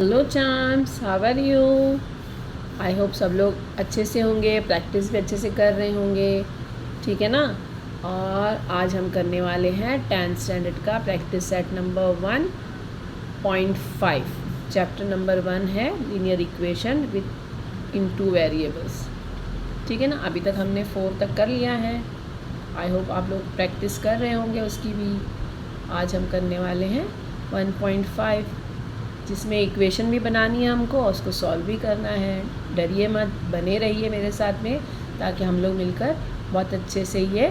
Hello champs, how are you? I hope सब लोग अच्छे से होंगे, प्रैक्टिस भी अच्छे से कर रहे होंगे, ठीक है ना। और आज हम करने वाले हैं 10th स्टैंडर्ड का practice set number 1.5। Chapter number 1 है linear equation with in two variables, ठीक है ना। अभी तक हमने 4 तक कर लिया है। आई होप आप लोग प्रैक्टिस कर रहे होंगे उसकी भी। आज हम करने वाले हैं 1.5, जिसमें इक्वेशन भी बनानी है हमको और उसको सॉल्व भी करना है। डरिए मत, बने रहिए मेरे साथ में, ताकि हम लोग मिलकर बहुत अच्छे से ये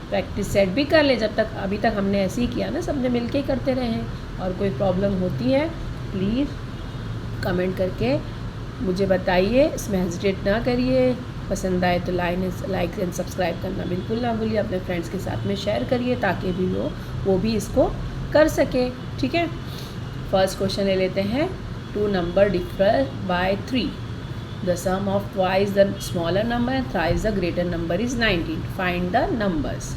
प्रैक्टिस सेट भी कर ले। जब तक अभी तक हमने ऐसे ही किया ना, सबने मिल के ही करते रहे हैं। और कोई प्रॉब्लम होती है प्लीज़ कमेंट करके मुझे बताइए, इसमें हेजिटेट ना करिए। पसंद आए तो लाइक एंड सब्सक्राइब करना बिल्कुल ना भूलिए। अपने फ्रेंड्स के साथ में शेयर करिए ताकि भी वो भी इसको कर सके, ठीक है। फर्स्ट क्वेश्चन ले लेते हैं। 2 number differ by 3, the sum of twice the smaller number and thrice the greater number is 19, find the numbers.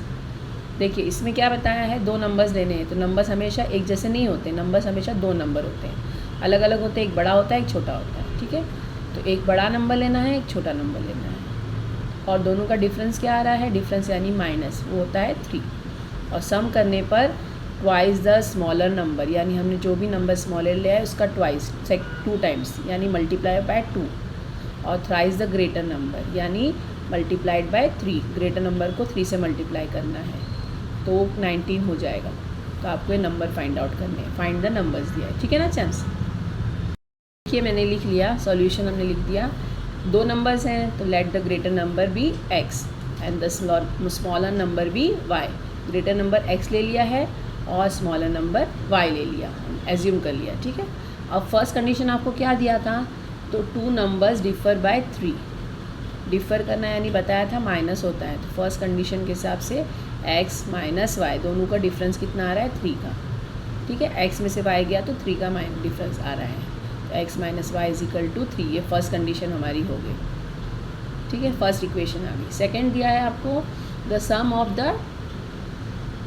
देखिए इसमें क्या बताया है, 2 नंबर्स लेने हैं। तो नंबर्स हमेशा एक जैसे नहीं होते, नंबर्स हमेशा 2 नंबर होते हैं, अलग अलग होते हैं। एक बड़ा होता है, एक छोटा होता है, ठीक है। तो एक बड़ा नंबर लेना है, एक छोटा नंबर लेना है, और दोनों का डिफरेंस क्या आ रहा है, डिफरेंस यानी माइनस, वो होता है 3। और सम करने पर ट्वाइस द स्मॉलर नंबर, यानी हमने जो भी नंबर स्मॉलर लिया है उसका ट्वाइस 2 टाइम्स यानी मल्टीप्लाई बाय 2। और थ्राइस द ग्रेटर नंबर यानी मल्टीप्लाइड बाय 3। ग्रेटर नंबर को 3 से मल्टीप्लाई करना है तो 19 हो जाएगा। तो आपको ये नंबर फाइंड आउट करने हैं। फाइंड द नंबर्स दिया है, ठीक है ना चैम्स। देखिए मैंने लिख लिया, सॉल्यूशन हमने लिख दिया। 2 नंबर्स हैं तो let the greater number be x and the smaller number be y। Greater number x ले लिया है और स्मॉलर नंबर y ले लिया, एज्यूम कर लिया, ठीक है। अब फर्स्ट कंडीशन आपको क्या दिया था, तो 2 नंबर्स डिफर बाय 3। डिफ़र करना यानी बताया था माइनस होता है। तो फर्स्ट कंडीशन के हिसाब से x माइनस वाई, दोनों का डिफरेंस कितना आ रहा है, 3 का, ठीक है। x में से y गया तो 3 का डिफरेंस आ रहा है। तो x minus y is equal to 3, ये फर्स्ट कंडीशन हमारी हो गई, ठीक है। फर्स्ट इक्वेशन आ गई। सेकेंड दिया है आपको, the sum of the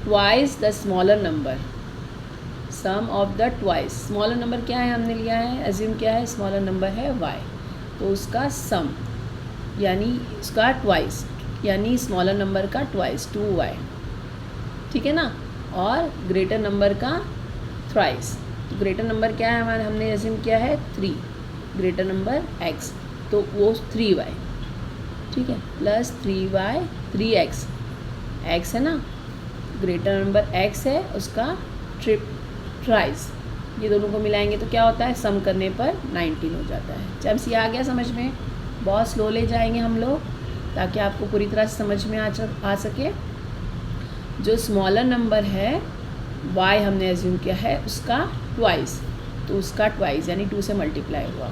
twice the smaller number. Sum of the twice, smaller number क्या है हमने लिया है, एज्यूम क्या है, स्मॉलर नंबर है y, तो उसका सम यानी उसका ट्वाइस यानी स्मॉलर नंबर का ट्वाइस 2y, ठीक है ना। और ग्रेटर नंबर का थ्राइस। तो ग्रेटर नंबर क्या है हमारे, हमने एज्यूम किया है 3, ग्रेटर नंबर x, तो वो 3y, ठीक है, प्लस 3y 3x, x है ना, ग्रेटर नंबर x है, उसका ट्राइस, ये दोनों को मिलाएंगे तो क्या होता है, सम करने पर 19 हो जाता है। जब ये आ गया समझ में, बहुत स्लो ले जाएंगे हम लोग ताकि आपको पूरी तरह से समझ में आ सके। जो स्मॉलर नंबर है y हमने एज्यूम किया है उसका ट्वाइस, तो उसका ट्वाइस यानी 2 से मल्टीप्लाई हुआ,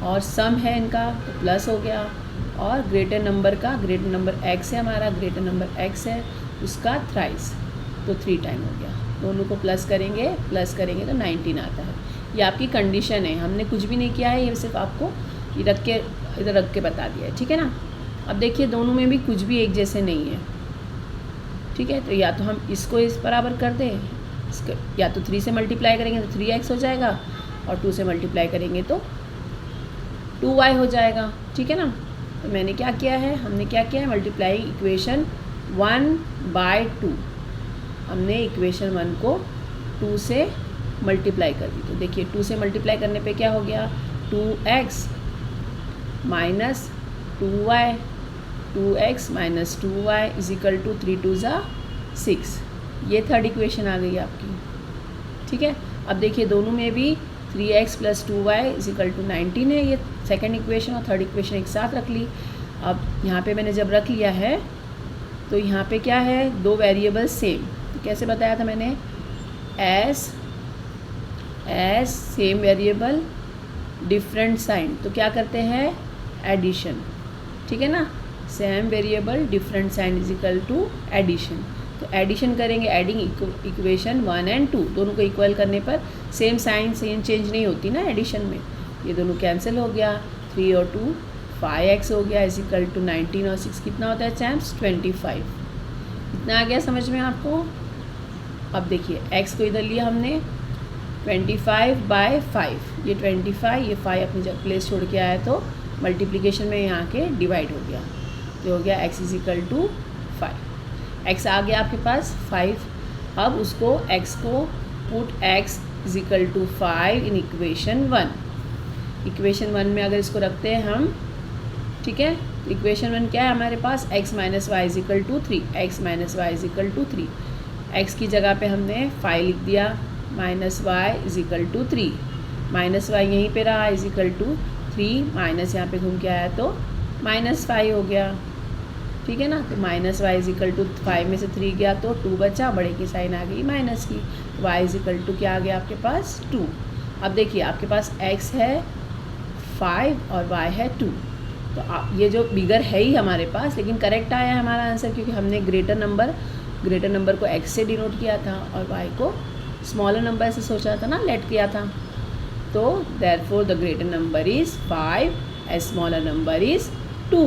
और सम है इनका तो प्लस हो गया। और ग्रेटर नंबर का, ग्रेटर नंबर x है हमारा, ग्रेटर नंबर x है उसका थ्राइस, तो 3 टाइम हो गया। दोनों को प्लस करेंगे तो 19 आता है। ये आपकी कंडीशन है, हमने कुछ भी नहीं किया है, ये सिर्फ आपको ये इधर रख के बता दिया है, ठीक है ना। अब देखिए दोनों में भी कुछ भी एक जैसे नहीं है, ठीक है। तो या तो हम इसको इस बराबर कर दें, इसको या तो 3 से मल्टीप्लाई करेंगे तो 3x हो जाएगा, और 2 से मल्टीप्लाई करेंगे तो 2y हो जाएगा, ठीक है ना। तो मैंने क्या किया है, हमने क्या किया है, मल्टीप्लाई इक्वेशन 1/2। हमने इक्वेशन 1 को 2 से मल्टीप्लाई कर दी। तो देखिए 2 से मल्टीप्लाई करने पे क्या हो गया, 2x minus 2y, 2x minus 2y is equal to 3 2 ज़ा 6। ये थर्ड इक्वेशन आ गई आपकी, ठीक है। अब देखिए दोनों में भी 3x plus 2y is equal to 19 है, ये सेकेंड इक्वेशन और थर्ड इक्वेशन एक साथ रख ली। अब यहाँ पे मैंने जब रख लिया है तो यहाँ पे क्या है, 2 वेरिएबल सेम। तो कैसे बताया था मैंने, as same variable different sign, तो क्या करते हैं, एडिशन, ठीक है ना। Same variable different sign is equal to addition. तो एडिशन करेंगे, एडिंग इक्वेशन 1 एंड 2, दोनों को इक्वल करने पर सेम साइन सेम चेंज नहीं होती ना एडिशन में, ये दोनों कैंसिल हो गया। 3 और 2 5x हो गया इज इक्वल टू 19 और 6 कितना होता है चैम्प्स, 25। इतना आ गया समझ में आपको। अब देखिए x को इधर लिया हमने, 25/5, ये 25, ये 5 अपनी जगह प्लेस छोड़ के आया तो मल्टीप्लिकेशन में यहाँ के डिवाइड हो गया, तो हो गया x = 5। x आ गया आपके पास 5। अब उसको x को पुट x = 5 इन इक्वेशन 1। इक्वेशन 1 में अगर इसको रखते हैं हम, ठीक है, तो इक्वेशन 1 क्या है हमारे पास, x - y = 3, x - y = 3। x की जगह पे हमने 5 लिख दिया, -y = 3, -y यहीं पे रहा =3, माइनस यहाँ पे घूम के आया तो -5 हो गया, ठीक है ना। तो -y = 5 में से 3 गया तो 2 बचा, बड़े की साइन आ गई माइनस की, तो y = क्या आ गया आपके पास 2। अब देखिए आपके पास x है 5 और y है 2, तो आप ये जो बिगर है ही हमारे पास, लेकिन करेक्ट आया है हमारा आंसर, क्योंकि हमने ग्रेटर नंबर को x से डिनोट किया था और y को स्मॉलर नंबर से सोचा था ना, लेट किया था। तो therefore the greater number is 5 and smaller number is 2।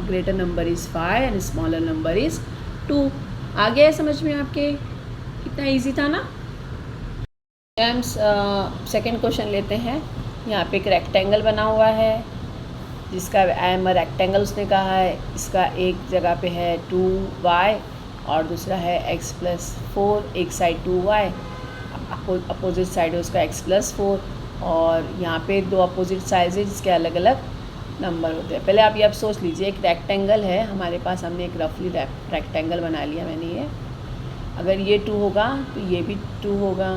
Greater number is 5 and smaller number is 2। आ गया है समझ में आपके? कितना इजी था ना। सेकंड क्वेश्चन लेते हैं। यहाँ पे एक रेक्टेंगल बना हुआ है जिसका आई एम अ रेक्टेंगल उसने कहा है। इसका एक जगह पे है 2y और दूसरा है x + 4। एक साइड 2y, अपोजिट साइड है उसका x + 4, और यहाँ पे दो अपोजिट साइड्स है जिसके अलग अलग नंबर होते हैं। पहले आप ये सोच लीजिए, एक रेक्टेंगल है हमारे पास, हमने एक रफली रेक्टेंगल बना लिया मैंने ये। अगर ये 2 होगा तो ये भी 2 होगा,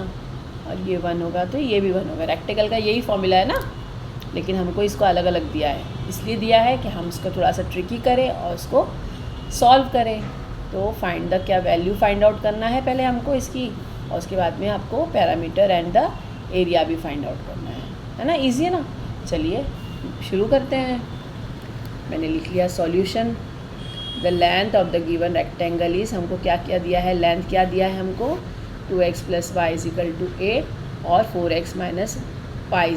और ये 1 होगा तो ये भी 1 होगा। रेक्टेंगल का यही फॉर्मूला है ना, लेकिन हमको इसको अलग अलग दिया है। इसलिए दिया है कि हम इसको थोड़ा सा ट्रिकी करें और इसको सॉल्व करें। तो फाइंड द क्या वैल्यू फाइंड आउट करना है पहले हमको इसकी, और उसके बाद में आपको पैरामीटर एंड द एरिया भी फाइंड आउट करना है ना। ईजी है ना। चलिए शुरू करते हैं। मैंने लिख लिया solution. The length of the given rectangle is, हमको क्या क्या दिया है, लेंथ क्या दिया है हमको, 2x + y = 8 और 4x - y,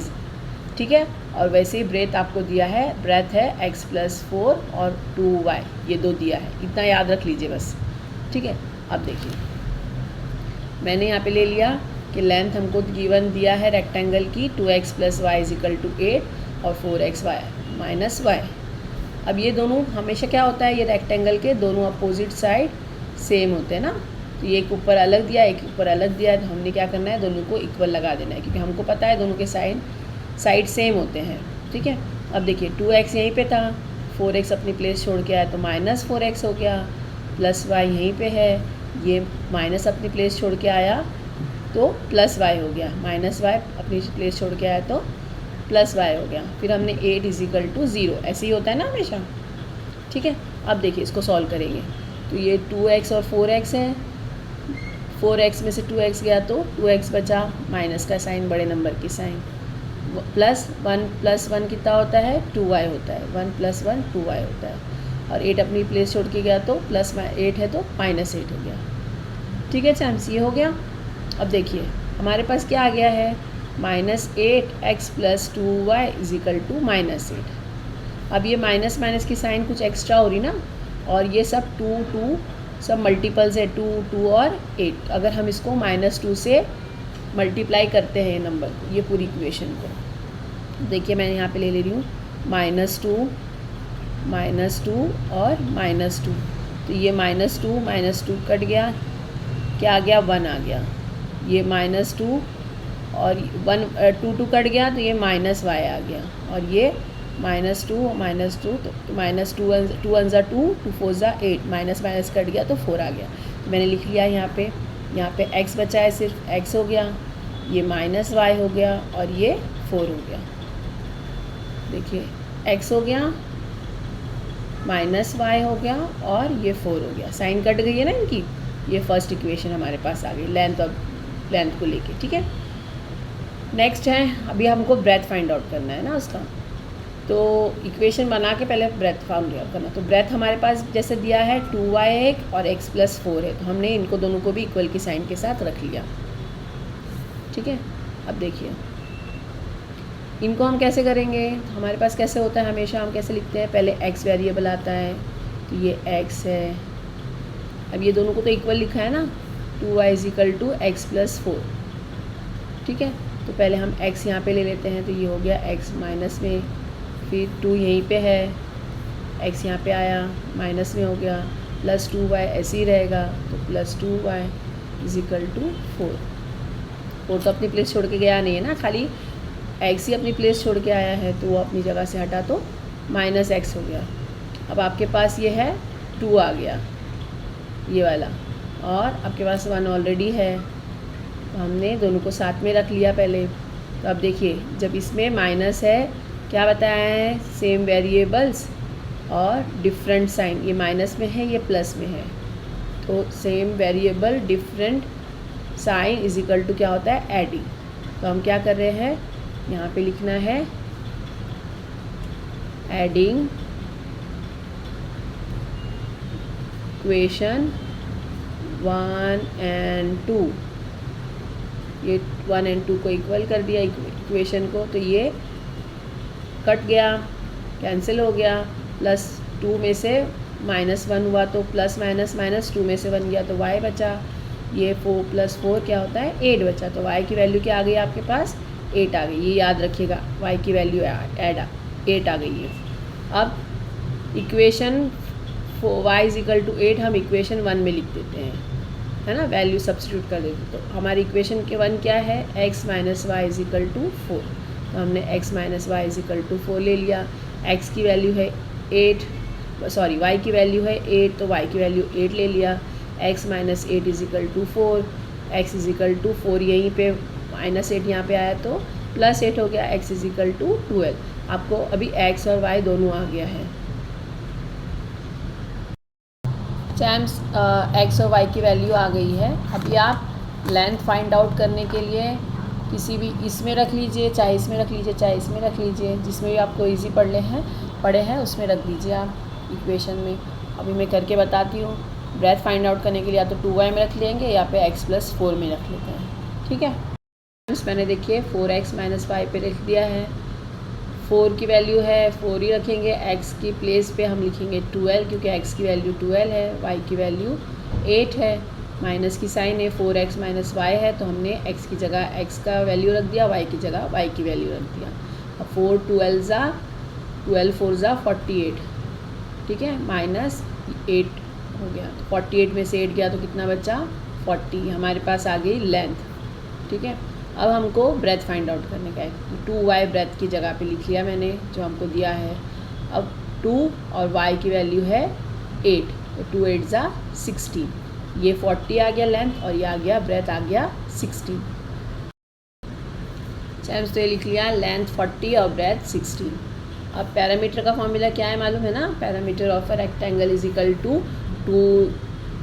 ठीक है। और वैसे ही ब्रेथ आपको दिया है, ब्रेथ है x + 4 और 2y, ये दो दिया है, इतना याद रख लीजिए बस, ठीक है। अब देखिए मैंने यहाँ पे ले लिया कि लेंथ हमको गिवन दिया है रेक्टेंगल की 2x + y = 8 और 4x - y। अब ये दोनों हमेशा क्या होता है, ये रेक्टेंगल के दोनों अपोजिट साइड सेम होते हैं ना। तो ये एक ऊपर अलग दिया, एक ऊपर अलग दिया, तो हमने क्या करना है, दोनों को इक्वल लगा देना है, क्योंकि हमको पता है दोनों के साइड सेम होते हैं, ठीक है। अब देखिए 2x यहीं पे था, 4x अपनी प्लेस छोड़ के आया तो -4x हो गया, +y यहीं पे है, ये माइनस अपनी प्लेस छोड़ के आया तो +y हो गया, -y अपनी प्लेस छोड़ के आया तो +y हो गया। फिर हमने 8 = 0, ऐसे ही होता है ना हमेशा, ठीक है। अब देखिए इसको सॉल्व करेंगे तो ये 2x और 4x है, 4x में से 2x गया तो 2x बचा, माइनस का साइन, बड़े नंबर की साइन, +1 + 1 कितना होता है, 2y होता है, 1 + 1 2y होता है, और 8 अपनी प्लेस छोड़ के गया तो +8 है तो -8 हो गया, ठीक है चैम्स, ये हो गया। अब देखिए हमारे पास क्या आ गया है, -8x + 2y = -8। अब ये माइनस की साइन कुछ एक्स्ट्रा हो रही ना, और ये सब 2 सब मल्टीपल्स है, 2 और 8। अगर हम इसको -2 से मल्टीप्लाई करते हैं नंबर को, ये पूरी इक्वेशन को, देखिए मैंने यहाँ पे ले रही हूँ -2 और -2, तो ये -2 कट गया, क्या आ गया, 1 आ गया, ये -2 और 2 कट गया तो ये -y आ गया, और ये -2 तो -2 2 1 = 2, 2 4 = 8, माइनस कट गया तो 4 आ गया। तो मैंने लिख लिया यहाँ पे x बचा है, सिर्फ x हो गया, ये -y हो गया और ये 4 हो गया। देखिए x हो गया, -y हो गया और ये 4 हो गया, साइन कट गई है ना इनकी। ये फर्स्ट इक्वेशन हमारे पास आ गई लेंथ को लेके, ठीक है। नेक्स्ट है, अभी हमको ब्रेथ फाइंड आउट करना है ना उसका, तो इक्वेशन बना के पहले ब्रेथ फाइंड आउट करना। तो ब्रेथ हमारे पास जैसे दिया है 2y और x + 4 है, तो हमने इनको दोनों को भी इक्वल की साइन के साथ रख लिया, ठीक है। अब देखिए इनको हम कैसे करेंगे, तो हमारे पास कैसे होता है, हमेशा हम कैसे लिखते हैं, पहले x वेरिएबल आता है, तो ये x है। अब ये दोनों को तो इक्वल लिखा है ना, 2y = x + 4, ठीक है। तो पहले हम x यहाँ पे ले लेते हैं, तो ये हो गया x माइनस में, फिर 2 यहीं पे है, x यहाँ पे आया माइनस में हो गया, प्लस 2y ऐसे ही रहेगा, तो plus 2y is equal to 4। 4 तो अपनी प्लेस छोड़ के गया नहीं है ना, खाली x ही अपनी प्लेस छोड़ के आया है, तो वो अपनी जगह से हटा तो माइनस x हो गया। अब आपके पास ये है 2 आ गया ये वाला, और आपके पास 1 ऑलरेडी है, तो हमने दोनों को साथ में रख लिया पहले। तो अब देखिए जब इसमें माइनस है, क्या बताया है, सेम वेरिएबल्स और डिफरेंट साइन, ये माइनस में है ये प्लस में है, तो same variable different sign is equal to क्या होता है, एडिंग। तो हम क्या कर रहे हैं, यहाँ पे लिखना है एडिंग इक्वेशन 1 and 2, ये 1 and 2 को इक्वल कर दिया इक्वेशन को, तो ये कट गया, कैंसिल हो गया, प्लस 2 में से -1 हुआ तो प्लस माइनस माइनस 2 में से 1 गया तो y बचा, ये 4 + 4 क्या होता है, 8 बचा। तो y की वैल्यू क्या आ गई आपके पास, 8 आ गई। ये याद रखिएगा, y की वैल्यू 8 आ गई है। अब equation y is equal to 8 हम इक्वेशन 1 में लिख देते हैं, है ना, वैल्यू सब्स्टिट्यूट कर देते। तो हमारी इक्वेशन के 1 क्या है, x minus y is equal to 4। तो हमने x minus y is equal to 4 ले लिया। x की वैल्यू है 8, सॉरी y की वैल्यू है 8, तो y की वैल्यू 8 ले लिया। x minus 8 is equal to 4, x is equal to 4, यहीं पे -8 यहाँ पे आया तो +8 हो गया, x इज इक्वल टू 12। आपको अभी x और y दोनों आ गया है। चैम्स x और y की वैल्यू आ गई है। अभी आप लेंथ फाइंड आउट करने के लिए किसी भी इसमें रख लीजिए, चाहे इसमें रख लीजिए, चाहे इसमें रख लीजिए, जिसमें भी आपको इजी पड़े हैं उसमें रख दीजिए आप इक्वेशन में। अभी मैं करके बताती हूँ। ब्रेथ फाइंड आउट करने के लिए या तो 2y में रख लेंगे या पे x + 4 में रख लेते हैं, ठीक है। मैंने देखिए 4x - 5 पे रख दिया है। 4 की वैल्यू है 4 ही रखेंगे, x की प्लेस पे हम लिखेंगे 12 क्योंकि x की वैल्यू 12 है, y की वैल्यू 8 है, माइनस की साइन है, 4x - y है, तो हमने x की जगह x का वैल्यू रख दिया, y की जगह y की वैल्यू रख दिया। अब 4 12 4 48, ठीक है, -8 हो गया, तो 48 में से 8 गया तो कितना बचा, 40। हमारे पास आ गई लेंथ, ठीक है। अब हमको ब्रेथ फाइंड आउट करने का है। 2y ब्रेथ की जगह पे लिख लिया मैंने जो हमको दिया है। अब 2 और y की वैल्यू है 8, तो 2 8 = 16, ये 40 आ गया लेंथ और ये आ गया ब्रेथ आ गया 16। चैम्स तो ये लिख लिया लेंथ 40 और ब्रेथ 16। अब पैरामीटर का फॉर्मूला क्या है मालूम है ना, parameter of a rectangle is equal to 2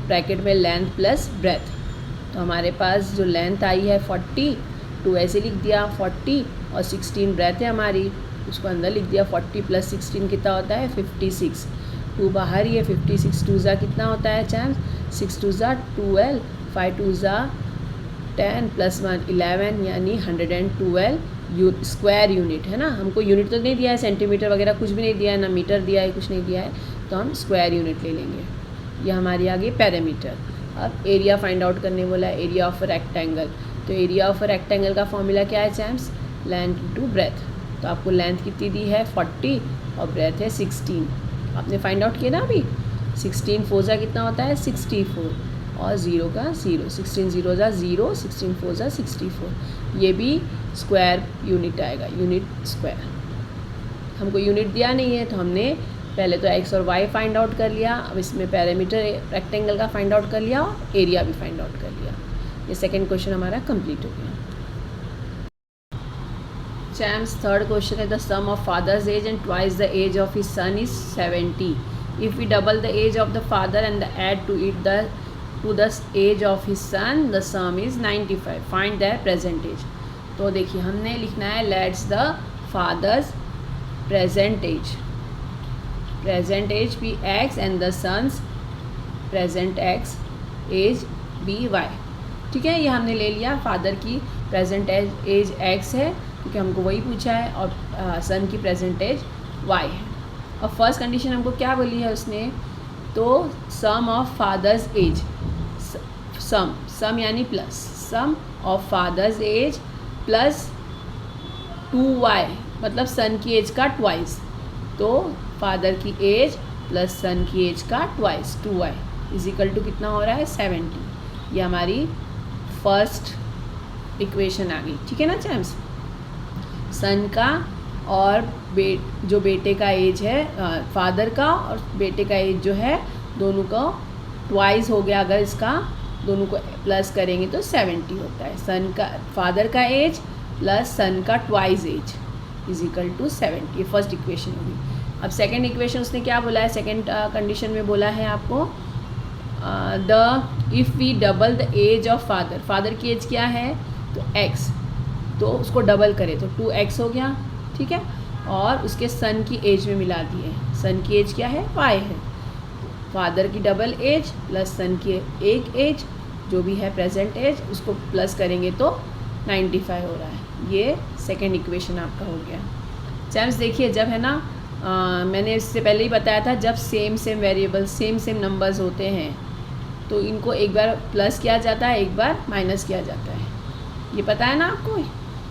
bracket में लेंथ प्लस ब्रेथ। तो हमारे पास जो लेंथ आई है 40, 2 ऐसे लिख दिया 40 और 16 ब्रेथ है हमारी, उसको अंदर लिख दिया। 40 + 16 कितना होता है, 56। 2 बाहर ही है, 56 2 ज़ा कितना होता है चैम्स, 6 2 ज़ा 12, 5 2 ज़ा 10 + 1 11, यानी 112 स्क्वायर यूनिट, है ना। हमको यूनिट तो नहीं दिया है, सेंटीमीटर वगैरह कुछ भी नहीं दिया है, ना मीटर दिया है, कुछ नहीं दिया है, तो हम स्क्वायर यूनिट ले लेंगे। ये हमारी आ गई पैरामीटर। अब एरिया फाइंड आउट करने बोला है, एरिया ऑफ रेक्टेंगल। तो एरिया ऑफ रेक्टेंगल का फॉर्मूला क्या है चैम्स, लेंथ टू ब्रेथ। तो आपको लेंथ कितनी दी है 40 और ब्रेथ है 16, आपने फाइंड आउट किया ना अभी। 16 4 ज़ा कितना होता है 64 और 0 का 0, 16 0 ज़ा 0, 16 4 ज़ा 64। ये भी स्क्वायर यूनिट आएगा, यूनिट स्क्वायर। हमको यूनिट दिया नहीं है तो हमने पहले तो x और y फाइंड आउट कर लिया, अब इसमें पैरामीटर रेक्टेंगल का फाइंड आउट कर लिया और एरिया भी फाइंड आउट कर लिया। ये सेकंड क्वेश्चन हमारा कंप्लीट हो गया। चैम्स थर्ड क्वेश्चन है, the sum of father's age and twice the age of his son is 70। If we double the age of the father and add to the age of his son, the sum is 95। Find the present age. तो देखिए हमने लिखना है let's the father's present age be x and the son's present age be y, ठीक है। ये हमने ले लिया, फादर की प्रेजेंट एज x है क्योंकि हमको वही पूछा है, और सन की प्रेजेंट एज y है। और फर्स्ट कंडीशन हमको क्या बोली है उसने, तो sum of father's age, sum यानी plus, sum of father's age plus 2y मतलब सन की एज का ट्वाइस, तो फादर की एज प्लस सन की एज का twice 2y is equal to कितना हो रहा है 70। ये हमारी फर्स्ट इक्वेशन आ गई, ठीक है ना चैम्स। सन का और जो बेटे का एज है, फादर का और बेटे का एज जो है दोनों का ट्वाइस हो गया। अगर इसका दोनों को प्लस करेंगे तो 70 होता है। सन का फादर का एज प्लस सन का twice age is equal to 70। ये फर्स्ट इक्वेशन होगी। अब सेकंड इक्वेशन उसने क्या बोला है, सेकंड कंडीशन में बोला है आपको if we double the age of father, father की एज क्या है तो x, तो उसको डबल करें तो 2x हो गया, ठीक है। और उसके सन की एज में मिला दिए, सन की एज क्या है y है, फादर की डबल एज प्लस सन की एक एज जो भी है प्रेजेंट एज, उसको प्लस करेंगे तो 95 हो रहा है। ये सेकंड इक्वेशन आपका हो गया। चैम्स देखिए, जब है ना मैंने इससे पहले ही बताया था, जब सेम वेरिएबल सेम नंबर्स होते हैं तो इनको एक बार प्लस किया जाता है, एक बार माइनस किया जाता है, ये पता है ना आपको।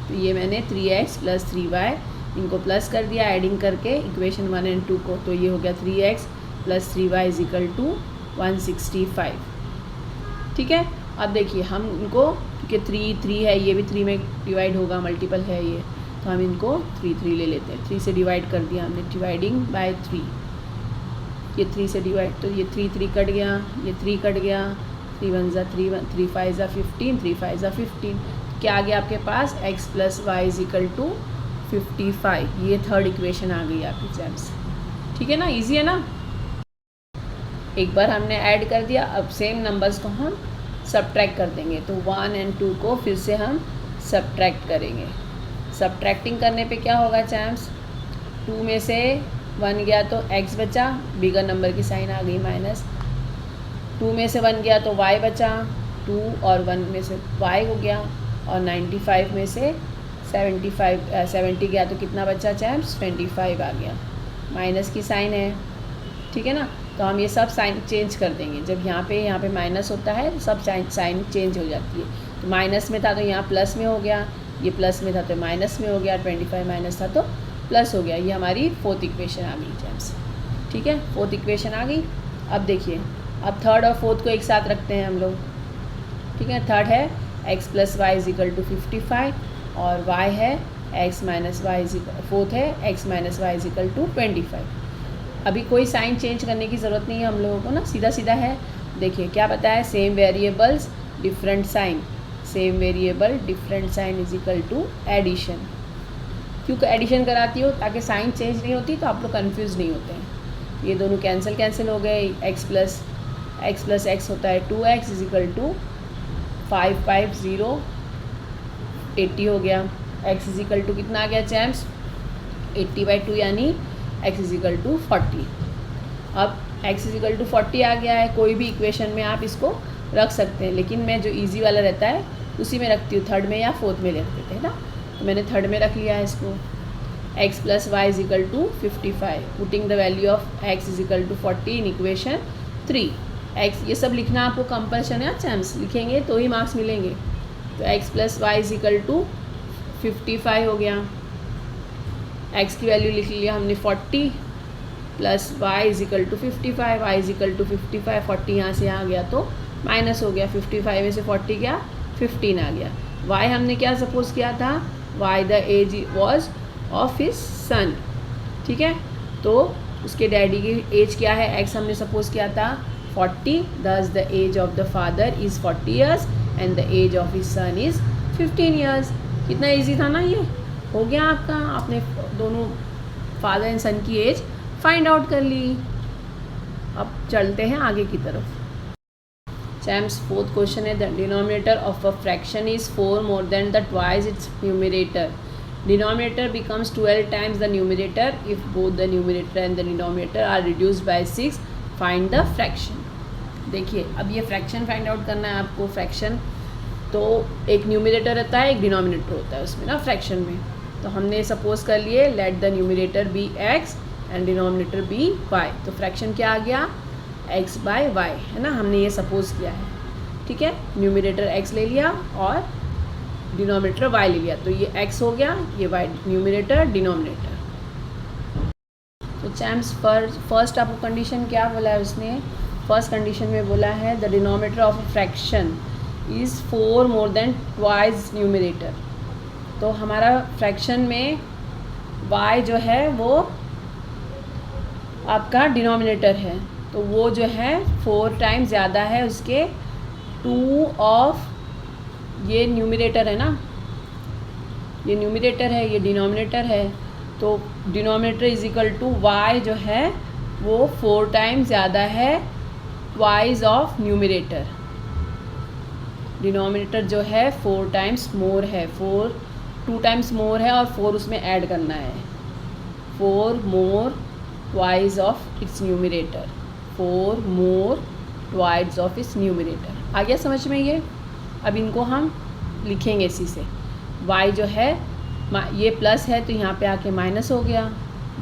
तो ये मैंने 3x प्लस 3y इनको प्लस कर दिया एडिंग करके इक्वेशन 1 और 2 को, तो ये हो गया 3x plus 3y is equal to 165, ठीक है। अब देखिए हम इनको, क्योंकि 3 है, ये भी 3 में डिवाइड होगा, मल्टीपल है ये, तो हम इनको 3 ले लेते हैं। 3 से डिवाइड कर दिया हमने, डिवाइडिंग बाय 3, ये 3 से डिवाइड, तो ये 3 कट गया, ये 3 कट गया, 3 1 ज़ा 3 3 5 ज़ा 15, 3 5 ज़ा 15, क्या आ गया आपके पास x plus y is equal to 55। ये थर्ड इक्वेशन आ गई आपकी जैम्स, ठीक है ना, इजी है ना। एक बार हमने ऐड कर दिया, अब सेम नंबर्स को हम सब्ट्रैक्ट कर देंगे, तो 1 और 2 को फिर से हम सब्ट्रैक्ट करेंगे। सब्ट्रैक्टिंग करने पे क्या होगा चैम्स, 2 में से 1 गया तो x बचा, बिगर नंबर की साइन आ गई माइनस, 2 में से 1 गया तो y बचा, 2 और 1 में से y हो गया, और 95 में से 70 गया तो कितना बचा चैम्स 25 आ गया, माइनस की साइन है, ठीक है ना। तो हम ये सब साइन चेंज कर देंगे, जब यहाँ पे माइनस होता है तो सब साइन चेंज हो जाती है। तो माइनस में था तो यहाँ प्लस में हो गया, ये प्लस में था तो माइनस में हो गया, 25 माइनस था तो प्लस हो गया। ये हमारी फोर्थ इक्वेशन आ गई जैम्स, ठीक है, फोर्थ इक्वेशन आ गई। अब देखिए, अब थर्ड और फोर्थ को एक साथ रखते हैं हम लोग, ठीक है। थर्ड है x plus y is equal to 55 और y है x minus y is, fourth है x minus y is equal to 25। अभी कोई साइन चेंज करने की ज़रूरत नहीं है हम लोगों को ना, सीधा सीधा है। देखिए क्या बताया, same variables different sign, same variable different sign is equal to addition. क्यों एडिशन कराती हो, ताकि साइन चेंज नहीं होती तो आप लोग कन्फ्यूज़ नहीं होते हैं। ये दोनों कैंसिल हो गए, x प्लस x होता है 2x इज इक्वल टू 5 5 0 80 हो गया। x इज इक्वल टू कितना आ गया चैम्स 80/2 यानी x इज इक्वल टू 40। अब x इज इक्वल टू 40 आ गया है, कोई भी इक्वेशन में आप इसको रख सकते हैं, लेकिन मैं जो इजी वाला रहता है उसी में रखती हूँ, थर्ड में या फोर्थ में रख देते हैं ना, तो मैंने थर्ड में रख लिया है इसको। x plus y is equal to 55, putting the value of x is equal to 40 in equation 3। x ये सब लिखना आपको कंपल्शन है, चैम्स लिखेंगे तो ही मार्क्स मिलेंगे। तो x plus y is equal to 55 हो गया, x की वैल्यू लिख लिया हमने 40 plus y is equal to 55, y is equal to 55, 40 यहाँ से यहाँ गया तो माइनस हो गया, 55 में से 40 गया 15 आ गया। y हमने क्या सपोज किया था, y the age was of his son, ठीक है, तो उसके डैडी की एज क्या है, x हमने सपोज किया था 40, thus the age of the father is 40 years and the age of his son is 15 years। कितना इजी था ना, ये हो गया आपका, आपने दोनों फादर एंड सन की एज फाइंड आउट कर ली। अब चलते हैं आगे की तरफ। चैम्स फोर्थ क्वेश्चन है, the denominator of a fraction is 4 more than the twice its numerator. Denominator becomes 12 times the numerator if both the numerator and the denominator are reduced by 6. Find the fraction. देखिए अब ये fraction find out करना है आपको। Fraction तो एक numerator रहता है, एक डिनोमिनेटर होता है उसमें ना फ्रैक्शन में। तो हमने सपोज कर लिए let the numerator be x and denominator be y। तो फ्रैक्शन क्या आ गया x बाय y, है ना, हमने ये सपोज किया है, ठीक है। न्यूमरेटर x ले लिया और डिनोमिनेटर y ले लिया, तो ये x हो गया, ये y न्यूमिनेटर डिनोमिनेटर। तो चैम्स फर्स्ट आपको कंडीशन क्या बोला है उसने, फर्स्ट कंडीशन में बोला है the denominator of a fraction is 4 more than twice numerator. तो हमारा फ्रैक्शन में y जो है वो आपका डिनोमिनेटर है, तो वो जो है 4 टाइम्स ज़्यादा है उसके 2 ऑफ, ये न्यूमिनेटर है ना, ये न्यूमिनेटर है, ये डिनोमिनेटर है, तो denominator is equal to y जो है वो 4 टाइम्स ज़्यादा है ट्वाइस ऑफ न्यूमिनेटर। डिनोमिनेटर जो है 4 टाइम्स मोर है, 2 टाइम्स मोर है और 4 उसमें ऐड करना है, 4 more twice of its numerator, 4 more twice of its numerator. आ गया समझ में ये? अब इनको हम लिखेंगे इसी से, y जो है ये प्लस है तो यहाँ पे आके माइनस हो गया,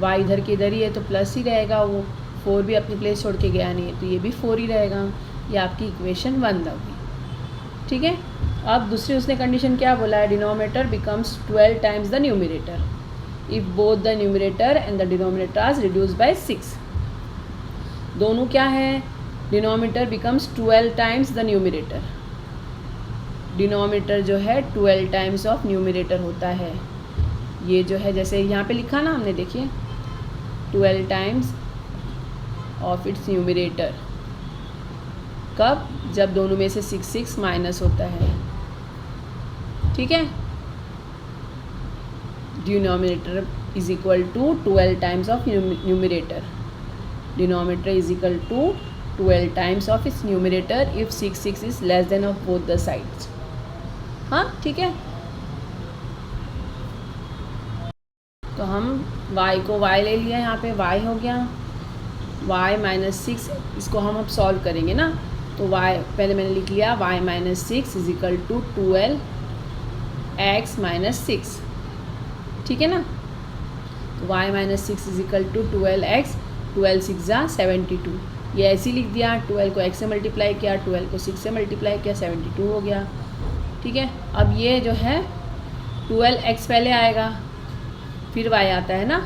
y इधर के इधर ही है तो प्लस ही रहेगा, वो 4 भी अपनी प्लेस छोड़ के गया नहीं है तो ये भी 4 ही रहेगा। ये आपकी इक्वेशन 1 होगी, ठीक है। अब दूसरी उसने कंडीशन क्या बोला है, denominator becomes 12 times the numerator if both the numerator and the denominator are reduce by 6। दोनों क्या है, denominator becomes 12 times the numerator, denominator जो है 12 टाइम्स ऑफ न्यूमिनेटर होता है। ये जो है जैसे यहाँ पे लिखा ना हमने, देखिए 12 टाइम्स ऑफ इट्स न्यूमिनेटर, कब, जब दोनों में से 6 माइनस होता है, ठीक है। Denominator is equal to 12 times of numerator, denominator is equal to 12 times of its numerator if 6 is less than of both the sides. हाँ ठीक है, तो हम y को y ले लिया, यहाँ पे y हो गया, y माइनस 6, इसको हम अब सॉल्व करेंगे ना, तो y पहले मैंने लिख लिया y minus 6 is equal to 12x minus 6, ठीक है ना। तो y minus 6 is equal to 12x, 12 6 जा 72, ये ऐसे ही लिख दिया, 12 को x से मल्टीप्लाई किया, 12 को 6 से मल्टीप्लाई किया, 72 हो गया, ठीक है। अब ये जो है 12x पहले आएगा फिर y आता है ना,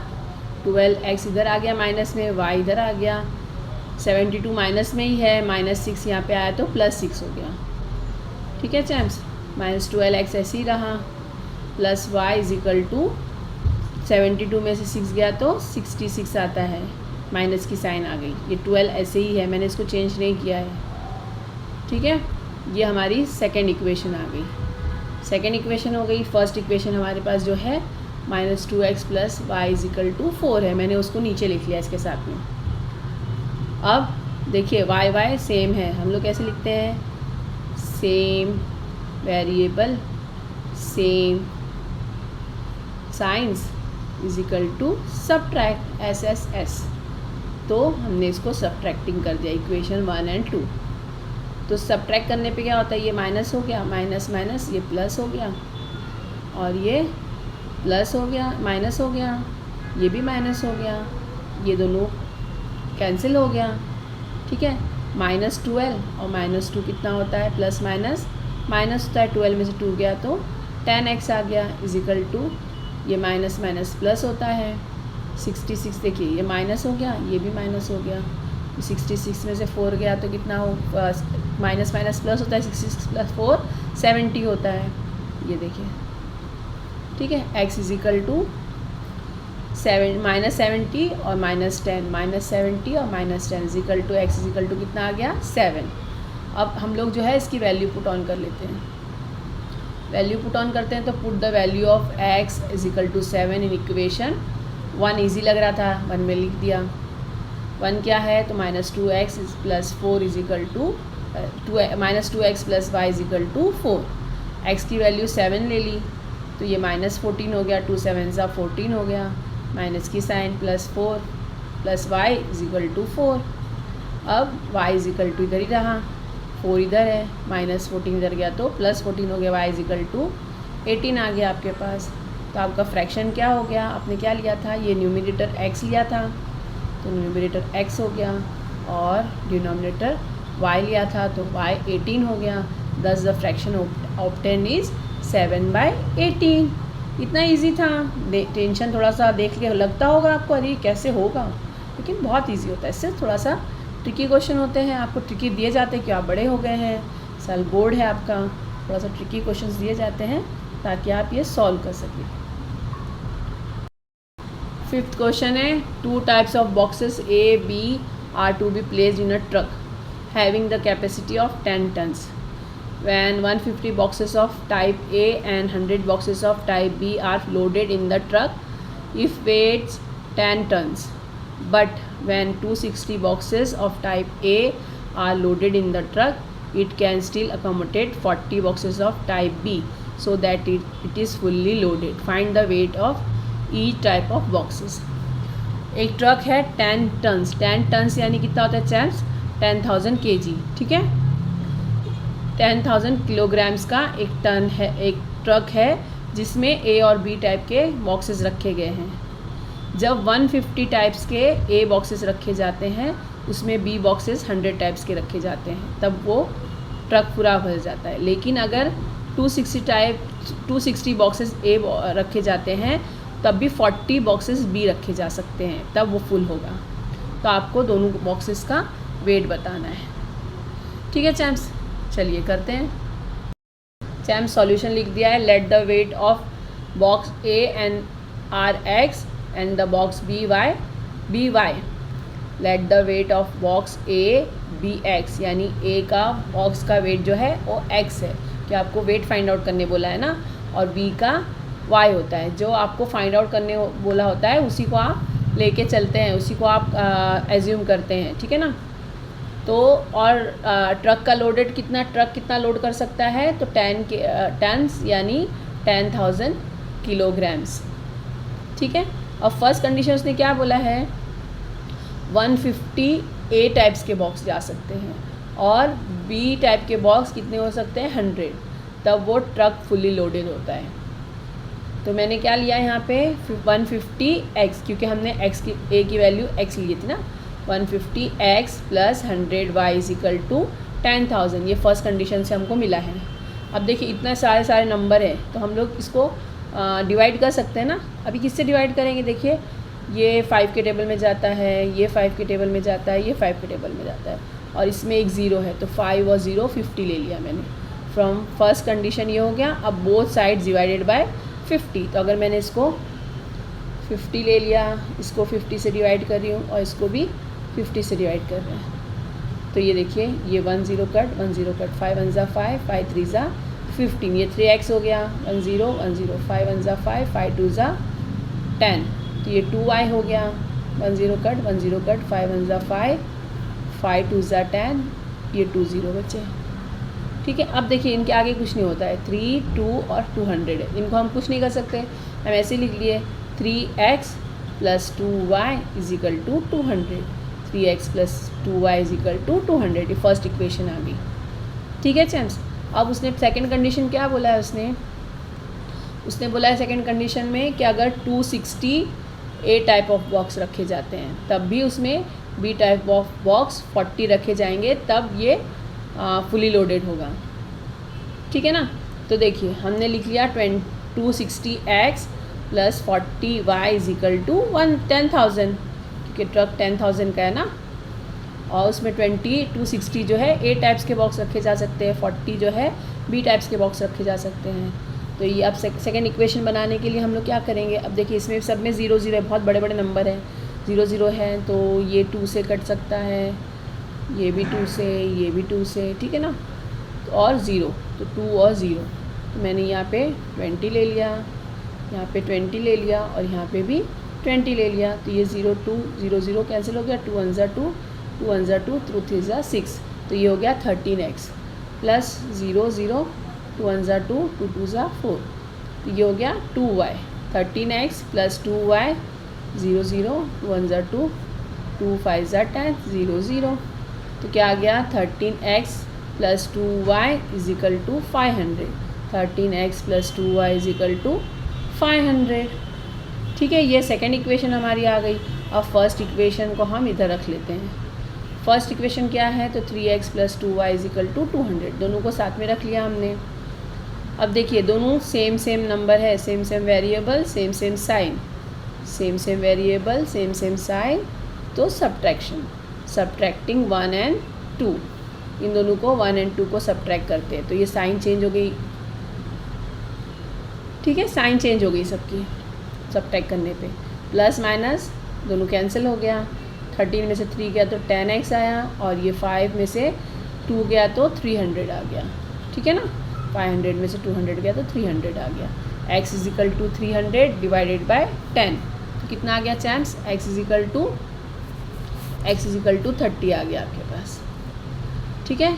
12x इधर आ गया माइनस में, y इधर आ गया, 72 माइनस में ही है, माइनस 6 यहाँ पे आया तो प्लस 6 हो गया, ठीक है चैम्स। माइनस 12x ऐसे ही रहा, plus y is equal to 72 में से 6 गया तो 66 आता है, माइनस की साइन आ गई, ये 12 ऐसे ही है, मैंने इसको चेंज नहीं किया है, ठीक है। ये हमारी सेकेंड इक्वेशन आ गई, सेकेंड इक्वेशन हो गई। फर्स्ट इक्वेशन हमारे पास जो है minus 2x plus y is equal to 4 है, मैंने उसको नीचे लिख लिया इसके साथ में। अब देखिए y सेम है, हम लोग कैसे लिखते हैं, same variable same signs is equal to subtract SSS, तो हमने इसको सबट्रैक्टिंग कर दिया इक्वेशन 1 एंड 2। तो सबट्रैक्ट करने पे क्या होता है, ये माइनस हो गया, माइनस माइनस ये प्लस हो गया, और ये प्लस हो गया, माइनस हो गया, ये भी माइनस हो गया, ये दोनों कैंसिल हो गया, ठीक है। माइनस 12 और माइनस 2 कितना होता है, प्लस माइनस माइनस होता है, 12 में से 2 गया तो 10x आ गया इज इक्वल टू, ये माइनस माइनस प्लस होता है 66, देखिए ये माइनस हो गया, ये भी माइनस हो गया, 66 में से 4 गया तो कितना हो, माइनस माइनस प्लस होता है, 66 प्लस 4 70 होता है, ये देखिए, ठीक है। x is equal to minus 70 और माइनस 10, माइनस 70 और minus 10 is equal to x is equal to कितना आ गया 7। अब हम लोग जो है इसकी वैल्यू पुट ऑन कर लेते हैं, वैल्यू पुट ऑन करते हैं तो put the value of x is equal to 7 in equation 1, easy लग रहा था 1 में लिख दिया। 1 क्या है तो minus 2x plus 4 is equal to minus 2x plus y is equal to 4, x की वैल्यू 7 ले ली तो ये माइनस 14 हो गया, 2 7 सा 14 हो गया, माइनस की sign plus 4 plus y is equal to 4। अब y इज इक्वल टू इधर ही रहा, 4 इधर है, माइनस 14 इधर गया तो प्लस 14 हो गया, y इज इक्वल टू 18 आ गया आपके पास। तो आपका फ्रैक्शन क्या हो गया, आपने क्या लिया था, ये न्यूमिनेटर x लिया था तो न्यूमिनेटर x हो गया, और डिनोमिनेटर y लिया था तो y 18 हो गया। दस द फ्रैक्शन ऑब्टेन इज 7/18। इतना इजी था। टेंशन थोड़ा सा देख लिया, लगता होगा आपको अरे कैसे होगा, लेकिन बहुत इजी होता है। इससे थोड़ा सा ट्रिकी क्वेश्चन होते हैं, आपको ट्रिकी दिए जाते हैं कि आप बड़े हो गए हैं, साल बोर्ड है आपका, थोड़ा सा ट्रिकी क्वेश्चंस दिए जाते हैं ताकि आप ये सॉल्व कर सकें। 5th क्वेश्चन है 2 types of boxes A, B are to be placed in a truck having the capacity of 10 tons. When 150 boxes of type A and 100 boxes of type B are loaded in the truck, if weighs 10 tons. But when 260 boxes of type A are loaded in the truck, it can still accommodate 40 boxes of type B so that it is fully loaded. Find the weight of each type of boxes. एक truck है 10 turns. 10 turns यानी कितना होता है champs? 10,000 kg। ठीक है, 10,000 kilograms का एक टन है, एक ट्रक है जिसमें ए और बी टाइप के बॉक्सेस रखे गए हैं। जब 150 टाइप्स के ए बॉक्सेस रखे जाते हैं, उसमें बी बॉक्सेस 100 टाइप्स के रखे जाते हैं, तब वो ट्रक पूरा भर जाता है। लेकिन अगर 260 बॉक्सेस ए रखे जाते हैं, तब भी 40 बॉक्सेस बी रखे जा सकते हैं, तब वो फुल होगा। तो आपको दोनों बॉक्सेस का वेट बताना है। ठीक है चैम्प्स, चलिए करते हैं। चैम्प्स सॉल्यूशन लिख दिया है। Let the weight of box A and are x and the box B y. Let the weight of box A be x, यानी ए का बॉक्स का वेट जो है वो एक्स है, कि आपको वेट फाइंड आउट करने बोला है ना, और बी का वाई होता है। जो आपको फाइंड आउट करने बोला होता है उसी को आप लेके चलते हैं, उसी को आप एज्यूम करते हैं। ठीक है ना। तो और ट्रक का लोडेड कितना, ट्रक कितना लोड कर सकता है, तो 10 टन्स यानी 10,000 किलोग्राम्स। ठीक है। और फर्स्ट कंडीशन उसने क्या बोला है, 150 ए टाइप्स के बॉक्स जा सकते हैं और बी टाइप के बॉक्स कितने हो सकते हैं, 100, तब वो ट्रक फुली लोडेड होता है। तो मैंने क्या लिया यहाँ पे 150x, क्योंकि हमने x की a की वैल्यू x ली थी ना। 150x + 100y = 10,000, ये फर्स्ट कंडीशन से हमको मिला है। अब देखिए इतना सारे नंबर हैं, तो हम लोग इसको डिवाइड कर सकते हैं ना। अभी किससे डिवाइड करेंगे, देखिए ये 5 के टेबल में जाता है, ये 5 के टेबल में जाता है, ये 5 के टेबल में जाता है, और इसमें एक 0 है, तो 5 और 0 50 ले लिया मैंने। फ्रॉम फर्स्ट कंडीशन ये हो गया। अब बोथ साइड डिवाइडेड बाय 50, तो अगर मैंने इसको 50 ले लिया, इसको 50 से डिवाइड कर रही हूँ और इसको भी 50 से डिवाइड कर रहे हैं, तो ये देखिए ये 1 0 कट 1 0 कट, 5 1 ज़ा 5, 5 3 ज़ा 15, ये 3x हो गया, 1 0 1 0, 5 1 ज़ा 5, 5 2 ज़ा 10, तो ये 2y हो गया, 1 0 कट 1 0 कट, 5 1 ज़ा 5, 5 2 ज़ा 10, ये 2 0 बचे। ठीक है। अब देखिए इनके आगे कुछ नहीं होता है, 3 2 और 200 है, इनको हम कुछ नहीं कर सकते, हम ऐसे लिख लिए 3x + 2y = 200, 3x + 2y = 200, ये फर्स्ट इक्वेशन आ गई। ठीक है चैम्प्स। अब उसने सेकंड कंडीशन क्या बोला है, उसने बोला है सेकंड कंडीशन में कि अगर 260 ए टाइप ऑफ बॉक्स रखे जाते हैं, तब भी उसमें बी टाइप ऑफ बॉक्स 40 रखे जाएंगे, तब ये फुली लोडेड होगा। ठीक है ना। तो देखिए हमने लिख लिया 260x + 40y = 10,000, क्योंकि ट्रक 10,000 का है ना, और उसमें 260 जो है ए टाइप्स के बॉक्स रखे जा सकते हैं, 40 जो है बी टाइप्स के बॉक्स रखे जा सकते हैं। तो ये अब सेकेंड इक्वेशन बनाने के लिए हम लोग क्या करेंगे, अब देखिए इसमें सब में 0 0 है, बहुत बड़े बड़े नंबर हैं, 0 0 है, तो ये 2 से कट सकता है, ये भी 2 से, ये भी 2 से, ठीक है ना, तो और 0, तो 2 और 0, तो मैंने यहाँ पे 20 ले लिया, यहाँ पे 20 ले लिया और यहाँ पे भी 20 ले लिया, तो ये 0 2 0 0 कैंसिल हो गया, 2 1 ज़ा 2, 2 1 ज़ा 2, 2 3 ज़ा 6, तो ये हो गया 13x + 0 0, 2 1 ज़ा 2, 2 2 ज़ा 4, तो ये हो गया 2y, 13x + 2y 0 0, 2 1 ज़ा 2, 2 5 ज़ा 10, 0 0, तो क्या आ गया 13x + 2y = 500, 13x + 2y = 500। ठीक है, ये सेकेंड इक्वेशन हमारी आ गई। अब फर्स्ट इक्वेशन को हम इधर रख लेते हैं। फर्स्ट इक्वेशन क्या है, तो 3x + 2y = 200, दोनों को साथ में रख लिया हमने। अब देखिए दोनों सेम सेम नंबर है, same same variable, same same sign, same same variable, same same sign, तो सब्ट्रैक्शन, सब्ट्रैक्टिंग 1 and 2, इन दोनों को 1 and 2 को सब्ट्रैक्ट करते हैं तो ये साइन चेंज हो गई, ठीक है, साइन चेंज हो गई सबकी सब्ट्रैक्ट करने पे। प्लस माइनस दोनों कैंसिल हो गया, 13 में से 3 गया तो 10x आया, और ये 5 में से 2 गया तो 300 आ गया, ठीक है ना, 500 में से 200 गया तो 300 आ गया। x is equal to 300 divided by 10, तो कितना आ गया chance, x is equal to 30 आ गया आपके पास, ठीक है,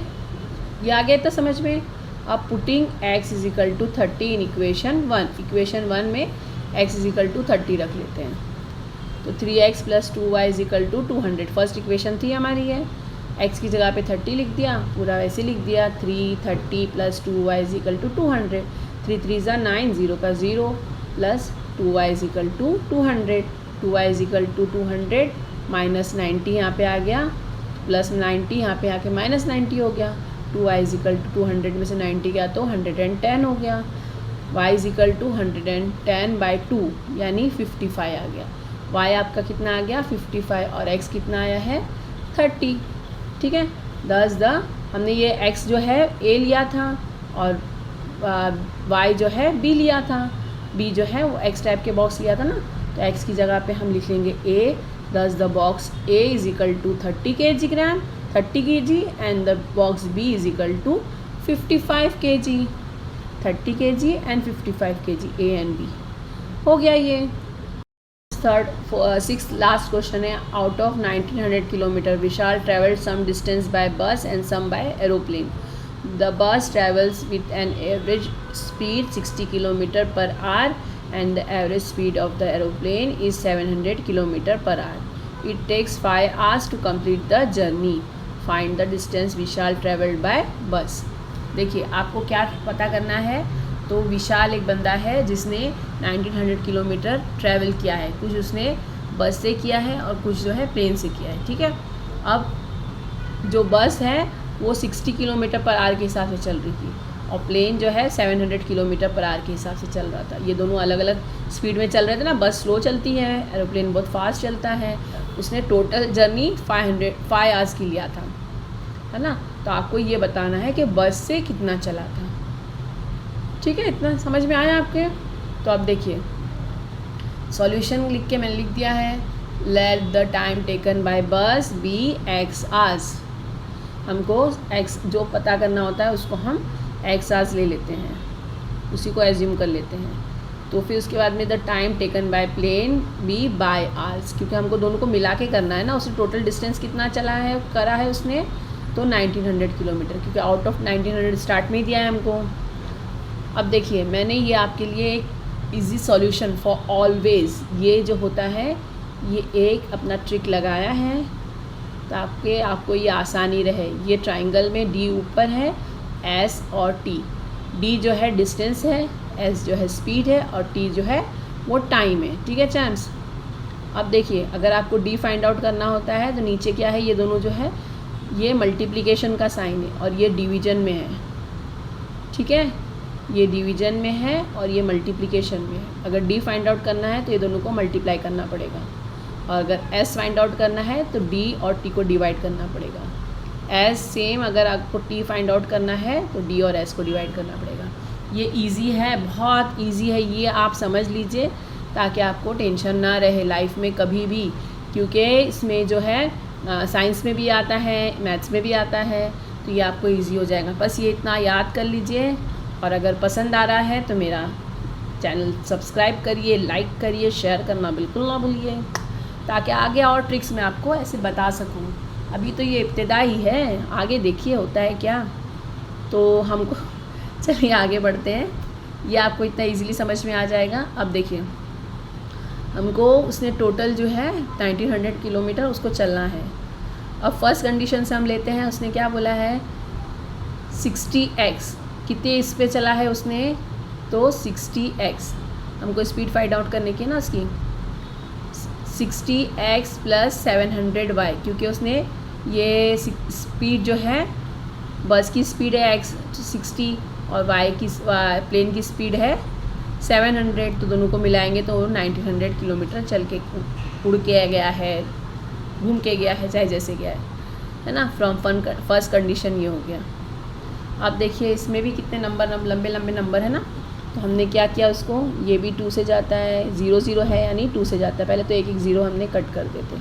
ये आ गया तो समझ में। अब putting x is equal to 30 in equation 1, equation 1 में x इज इक्वल टू 30 रख लेते हैं, तो 3x plus 2y is equal to 200, first equation थी हमारी है, x की जगह पे 30 लिख दिया, पूरा वैसे लिख दिया, 330 plus 2y is equal to 200, 3 3 9, 0 का 0, plus 2y is equal to 200, 2y is equal to 200, minus 90 यहाँ पे आ गया, प्लस 90 यहाँ पे आके माइनस 90 हो गया, 2y इज इक्वल टू 200 में से 90 गया तो 110 हो गया, y is equal to 110 by 2 यानी 55 आ गया, y आपका कितना आ गया 55 और x कितना आया है 30, ठीक है। हमने ये x जो है a लिया था और y जो है b लिया था, b जो है वो x टाइप के बॉक्स लिया था ना, तो x की जगह पे हम लिख लेंगे a, thus the box A is equal to 30 kg and the box B is equal to 55 kg, 30 kg and 55 kg A and B हो गया ये। सिक्स लास्ट क्वेश्चन है, out of 1900 kilometre Vishal travelled some distance by bus and some by aeroplane, the bus travels with an average speed 60 kilometre per hour and the average speed of the aeroplane is 700 km per hour. It takes 5 hours to complete the journey. Find the distance Vishal traveled by bus. देखिए आपको क्या पता करना है, तो विशाल एक बंदा है जिसने 1900 किलोमीटर ट्रैवल किया है, कुछ उसने बस से किया है और कुछ जो है प्लेन से किया है, ठीक है। अब जो बस है वो 60 किलोमीटर पर आवर के हिसाब से चल रही थी और प्लेन जो है 700 किलोमीटर पर आवर के हिसाब से चल रहा था, ये दोनों अलग अलग स्पीड में चल रहे थे ना, बस स्लो चलती है, एरोप्लेन बहुत फास्ट चलता है। उसने टोटल जर्नी 5 आवर्स की लिया था, है ना, तो आपको ये बताना है कि बस से कितना चला था, ठीक है, इतना समझ में आया आपके। तो अब देखिए सॉल्यूशन लिख के मैंने लिख दिया है, let the time taken bye बस बी x आवर्स, हमको x जो पता करना होता है उसको हम x आवर्स ले लेते हैं, उसी को एज्यूम कर लेते हैं। तो फिर उसके बाद में the time taken by plane B by hours, क्योंकि हमको दोनों को मिला के करना है ना, उसने टोटल डिस्टेंस कितना चला है करा है उसने, तो 1900 किलोमीटर, क्योंकि आउट ऑफ 1900 स्टार्ट में ही दिया है हमको। अब देखिए मैंने ये आपके लिए एक इजी सॉल्यूशन फॉर ऑलवेज, ये जो होता है ये एक अपना ट्रिक लगाया है ताकि आपको ये आसानी रहे। ये ट्राइंगल में डी ऊपर है, एस और टी, डी जो है डिस्टेंस है, एस जो है स्पीड है और टी जो है वो टाइम है, ठीक है चांस। अब देखिए अगर आपको डी फाइंड आउट करना होता है तो नीचे क्या है, ये दोनों जो है ये मल्टीप्लिकेशन का साइन है और ये डिवीजन में है, ठीक है, ये डिवीजन में है और ये मल्टीप्लिकेशन में है। अगर डी फाइंड आउट करना है तो ये दोनों को मल्टीप्लाई करना पड़ेगा, और अगर एस फाइंड आउट करना है तो डी और टी को डिवाइड करना पड़ेगा। एस सेम, अगर आपको टी फाइंड आउट करना है तो डी और एस को डिवाइड करना पड़ेगा। ये इजी है, बहुत इजी है, ये आप समझ लीजिए ताकि आपको टेंशन ना रहे लाइफ में कभी भी, क्योंकि इसमें जो है साइंस में भी आता है, मैथ्स में भी आता है, तो ये आपको इजी हो जाएगा। बस ये इतना याद कर लीजिए, और अगर पसंद आ रहा है तो मेरा चैनल सब्सक्राइब करिए, लाइक करिए, शेयर करना बिल्कुल ना भूलिए, ताकि आगे और ट्रिक्स मैं आपको ऐसे बता सकूं। अभी तो ये इब्तिदा ही है, आगे देखिए होता है क्या। तो हमको चलिए आगे बढ़ते हैं, ये आपको इतना इजीली समझ में आ जाएगा। अब देखिए हमको उसने टोटल जो है 1900 किलोमीटर उसको चलना है। अब फर्स्ट कंडीशन से हम लेते हैं, उसने क्या बोला है 60x, कितने इस पे चला है उसने, तो 60x, हमको स्पीड फाइंड आउट करने की ना उसकी, 60x प्लस 700y, क्योंकि उसने ये स्पीड जो है बस की स्पीड है x 60 और वाई की प्लेन की स्पीड है 700, तो दोनों को मिलाएंगे तो 1900 किलोमीटर चल के उड़ के गया है, घूम के गया है, चाहे जैसे गया है ना। फ्रॉम फर्स्ट कंडीशन ये हो गया। अब देखिए इसमें भी कितने लंबे लंबे नंबर है ना, तो हमने क्या किया उसको, ये भी 2 से जाता है, 0 0 है यानी 2 से जाता है, पहले तो एक एक ज़ीरो हमने कट कर देते,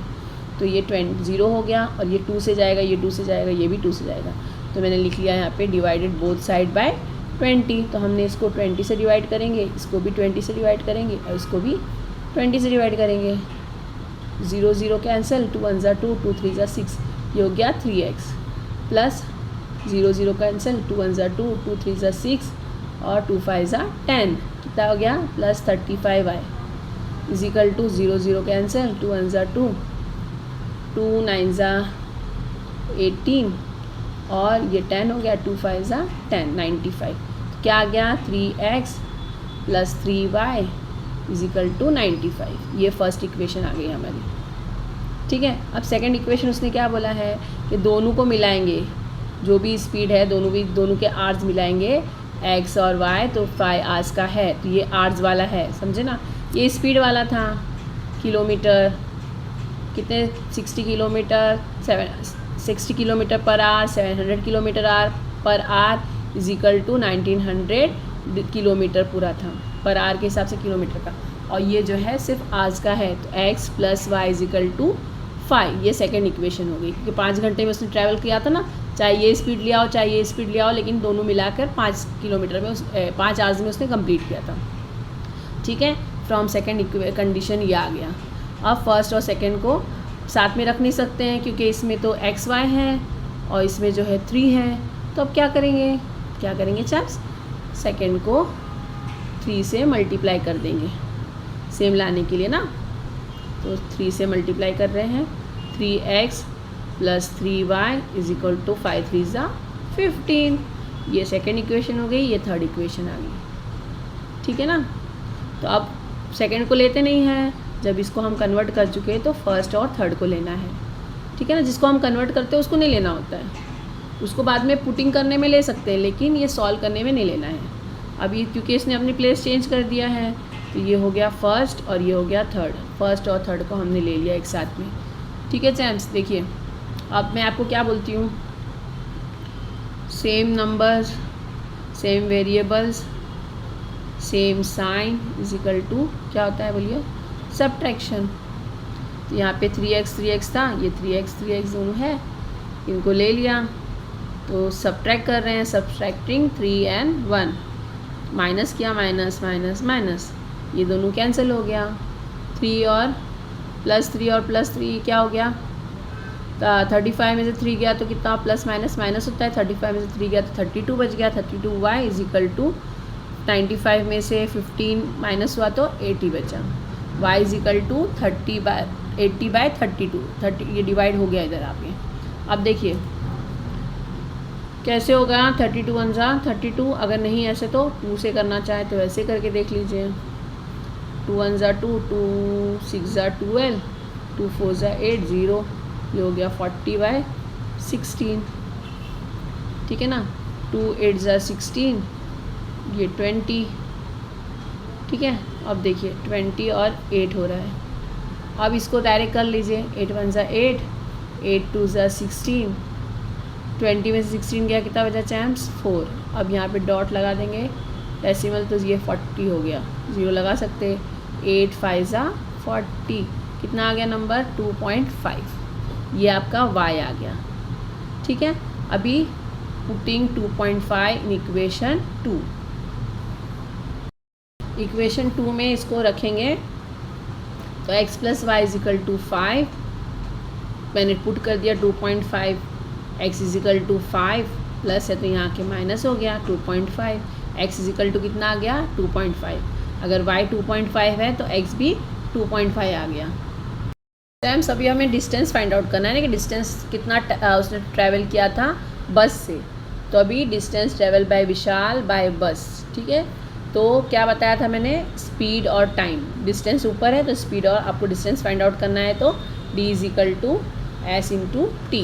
तो ये 0 हो गया, और ये 2 से जाएगा, ये 2 से जाएगा, ये भी 2 से जाएगा, तो मैंने लिख लिया यहाँ पे डिवाइडेड बोथ साइड बाय 20, तो हमने इसको 20 से डिवाइड करेंगे, इसको भी 20 से डिवाइड करेंगे, और इसको भी 20 से डिवाइड करेंगे। 0 0 कैंसिल, 2 1 ज़ा 2, 2 3 ज़ा 6, ये हो गया 3x, प्लस 0 0 कैंसिल, 2 1 ज़ा 2, 2 3 ज़ा 6, और 2 5 ज़ा 10, कितना हो गया, plus 35y is equal to 0 0 cancel, 2 1 ज़ा 2, 2 9 ज़ा 18, और ये 10 हो गया, 2 5 ज़ा 10, 95, क्या आ गया, 3x plus 3y is equal to 95। ये फर्स्ट इक्वेशन आ गई हमारी, ठीक है। अब सेकंड इक्वेशन उसने क्या बोला है कि दोनों को मिलाएंगे, जो भी स्पीड है दोनों के आर्स मिलाएंगे, x और y, तो 5 आर्स का है, तो ये आर्स वाला है, समझे ना। ये स्पीड वाला था, किलोमीटर कितने, 60 kilometre 60 kilometre per hour, 700 kilometre per hour is equal to 1900 kilometre पूरा था, पर आवर के हिसाब से किलोमीटर का, और ये जो है सिर्फ आवर्स का है, तो x plus y is equal to 5, ये सेकेंड इक्वेशन हो गई, क्योंकि 5 घंटे में उसने ट्रैवल किया था ना, चाहे ये स्पीड लिया हो चाहे ये स्पीड लिया हो, लेकिन दोनों मिलाकर 5 किलोमीटर में 5 आवर्स में उसने कंप्लीट किया था, ठीक है। फ्रॉम सेकेंड कंडीशन ये आ गया। अब फर्स्ट और सेकेंड को साथ में रख नहीं सकते हैं, क्योंकि इसमें तो एक्स वाई है और इसमें जो है 3 है, तो अब क्या करेंगे चैप्स, सेकेंड को 3 से मल्टीप्लाई कर देंगे सेम लाने के लिए ना, तो 3 से मल्टीप्लाई कर रहे हैं, 3x plus 3y is equal to 5 3 ज़ा 15, ये सेकेंड इक्वेशन हो गई, ये थर्ड इक्वेशन आ गई, ठीक है ना। तो अब सेकेंड को लेते नहीं हैं, जब इसको हम कन्वर्ट कर चुके हैं तो फर्स्ट और थर्ड को लेना है, ठीक है ना। जिसको हम कन्वर्ट करते हैं उसको नहीं लेना होता है, उसको बाद में पुटिंग करने में ले सकते हैं, लेकिन ये सॉल्व करने में नहीं लेना है। अब ये क्योंकि इसने अपनी प्लेस चेंज कर दिया है, तो ये हो गया फर्स्ट और ये हो गया थर्ड, फर्स्ट और थर्ड को हमने ले लिया एक साथ में, ठीक है चैम्स। देखिए अब मैं आपको क्या बोलती हूँ, same numbers, same variables, same sign is equal to क्या होता है बोलिए, सब्ट्रैक्शन। तो यहाँ पे 3x था, ये 3x दोनों है, इनको ले लिया, तो सब्ट्रैक्ट कर रहे हैं, सब्ट्रैक्टिंग 3 and 1, माइनस किया, माइनस माइनस माइनस, ये दोनों कैंसिल हो गया, 3 और प्लस 3 क्या हो गया, 35 में से 3 गया तो कितना प्लस माइनस माइनस होता है, 35 में से 3 गया तो 32 बच गया, 32y इज इक्वल टू 95 में से 15 माइनस हुआ तो 80 बचा, y इज इक्वल टू 80/32, 30 ये डिवाइड हो गया इधर आप ये। अब देखिए कैसे होगा, 32 1 ज़ा 32, अगर नहीं ऐसे तो 2 से करना चाहे तो ऐसे करके देख लीजिए, 2 1 ज़ा 2, 2 6 ज़ा 12, 2 4 ज़ा 8, 0, ये हो गया 40/16, ठीक है ना। 2 8 ज़ा 16, ये 20, ठीक है। अब देखिए 20 और 8 हो रहा है, अब इसको डायरेक्ट कर लीजिए, 8 1 ज़ा 8, 8 2 ज़ा 16, 20 में से 16 गया, कितना बचा चैम्स 4। अब यहाँ पे डॉट लगा देंगे, डेसिमल तो ये 40 हो गया, 0 लगा सकते, 8 5 ज़ा 40, कितना आ गया नंबर 2.5, ये आपका y आ गया, ठीक है। अभी पुटिंग 2.5 इन इक्वेशन 2, इक्वेशन 2 में इसको रखेंगे तो x plus y is equal to 5, मैंने पुट कर दिया 2.5, x is equal to 5 plus है तो यहाँ के माइनस हो गया 2.5, x इज इक्वल टू कितना आ गया 2.5, अगर y 2.5 है तो x भी 2.5 आ गया। टाइम्स अभी हमें डिस्टेंस फाइंड आउट करना है ना कि डिस्टेंस कितना उसने ट्रैवल किया था बस से, तो अभी distance travel by Vishal by bus, ठीक है। तो क्या बताया था मैंने, स्पीड और टाइम, डिस्टेंस ऊपर है तो स्पीड और आपको डिस्टेंस फाइंड आउट करना है तो d is equal to s into T,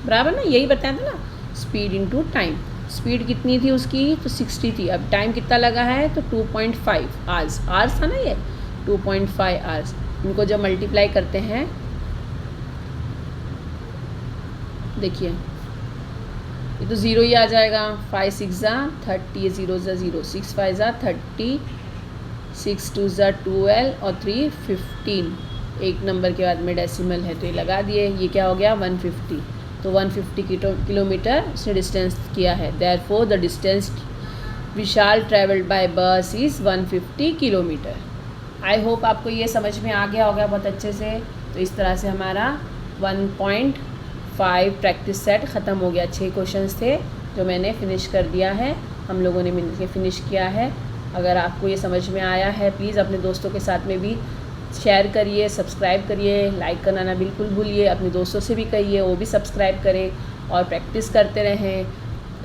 बराबर ना, यही बताया था ना, स्पीड इंटू टाइम। स्पीड कितनी थी उसकी, तो 60 थी। अब टाइम कितना लगा है, तो 2.5 आवर्स, आवर्स था ना ये, 2.5 आवर्स। इनको जब मल्टीप्लाई करते हैं, देखिए ये तो ज़ीरो ही आ जाएगा। 5 6 ज़ा 30, ये 0 ज़ा 0, 6 5 ज़ा 30, 6 2 ज़ा 12 और 3 15। एक नंबर के बाद में डेसिमल है तो ये लगा दिए। ये क्या हो गया, 150। तो 150 किलोमीटर उसने डिस्टेंस किया है। Therefore the distance Vishal travelled bye बस इज़ 150 किलोमीटर। आई होप आपको ये समझ में आ गया होगा बहुत अच्छे से। तो इस तरह से हमारा 1.5 प्रैक्टिस सेट ख़त्म हो गया। 6 क्वेश्चंस थे जो मैंने फ़िनिश कर दिया है, हम लोगों ने मिलकर फ़िनिश किया है। अगर आपको ये समझ में आया है, प्लीज़ अपने दोस्तों के साथ में भी शेयर करिए, सब्सक्राइब करिए, लाइक करना ना बिल्कुल भूलिए। अपने दोस्तों से भी कहिए वो भी सब्सक्राइब करें और प्रैक्टिस करते रहें।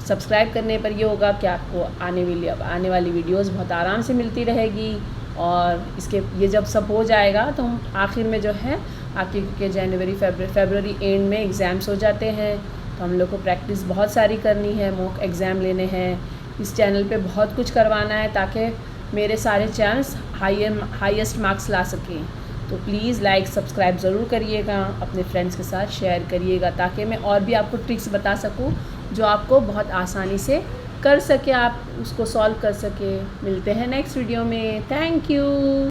सब्सक्राइब करने पर ये होगा कि आपको आने वाली वीडियोस बहुत आराम से मिलती रहेगी। और इसके ये जब सब हो जाएगा तो हम आखिर में जो है आपके, क्योंकि जनवरी फरवरी एंड में एग्ज़ाम्स हो जाते हैं, तो हम लोग को प्रैक्टिस बहुत सारी करनी है, मॉक एग्ज़ाम लेने हैं। इस चैनल पे बहुत कुछ करवाना है ताकि मेरे सारे चैनल्स हाईएस्ट मार्क्स ला सकें। तो प्लीज़ लाइक सब्सक्राइब ज़रूर करिएगा, अपने फ्रेंड्स के साथ शेयर करिएगा ताकि मैं और भी आपको ट्रिक्स बता सकूं जो आपको बहुत आसानी से कर सके, आप उसको सॉल्व कर सके। मिलते हैं नेक्स्ट वीडियो में। Thank you.